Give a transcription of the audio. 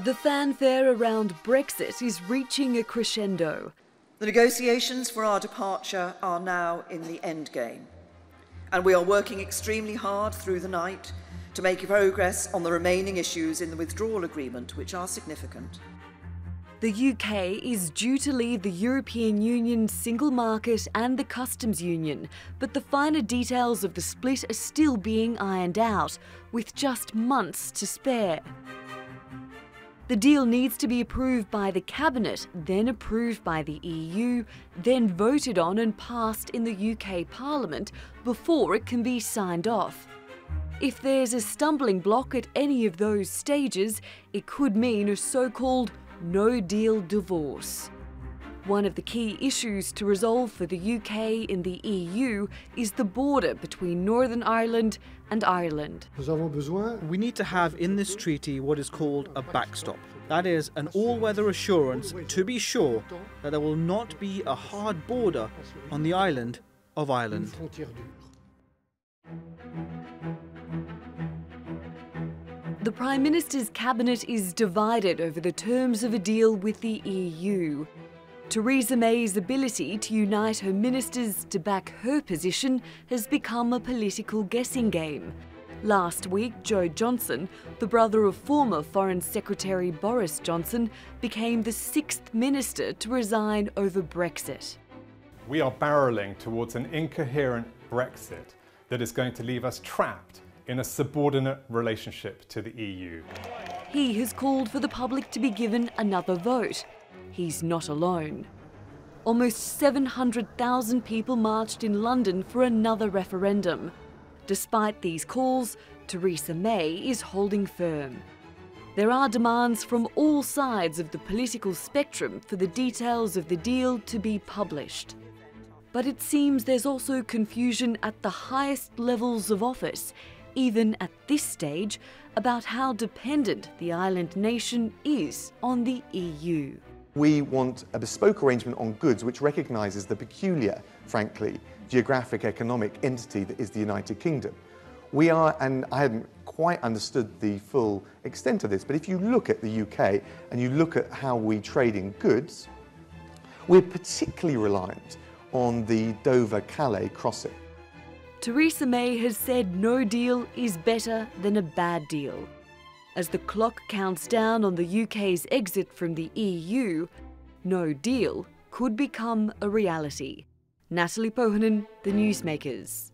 The fanfare around Brexit is reaching a crescendo. The negotiations for our departure are now in the endgame, and we are working extremely hard through the night to make progress on the remaining issues in the withdrawal agreement, which are significant. The UK is due to leave the European Union single market and the customs union, but the finer details of the split are still being ironed out, with just months to spare. The deal needs to be approved by the Cabinet, then approved by the EU, then voted on and passed in the UK Parliament before it can be signed off. If there's a stumbling block at any of those stages, it could mean a so-called no-deal divorce. One of the key issues to resolve for the UK in the EU is the border between Northern Ireland and Ireland. We need to have in this treaty what is called a backstop. That is, an all-weather assurance to be sure that there will not be a hard border on the island of Ireland. The Prime Minister's cabinet is divided over the terms of a deal with the EU. Theresa May's ability to unite her ministers to back her position has become a political guessing game. Last week, Joe Johnson, the brother of former Foreign Secretary Boris Johnson, became the 6th minister to resign over Brexit. We are barrelling towards an incoherent Brexit that is going to leave us trapped in a subordinate relationship to the EU. He has called for the public to be given another vote. He's not alone. Almost 700,000 people marched in London for another referendum. Despite these calls, Theresa May is holding firm. There are demands from all sides of the political spectrum for the details of the deal to be published. But it seems there's also confusion at the highest levels of office, even at this stage, about how dependent the island nation is on the EU. We want a bespoke arrangement on goods which recognises the peculiar, frankly, geographic economic entity that is the United Kingdom. We are, and I hadn't quite understood the full extent of this, but if you look at the UK and you look at how we trade in goods, we're particularly reliant on the Dover-Calais crossing. Theresa May has said no deal is better than a bad deal. As the clock counts down on the UK's exit from the EU, no deal could become a reality. Natalie Pohanen, The Newsmakers.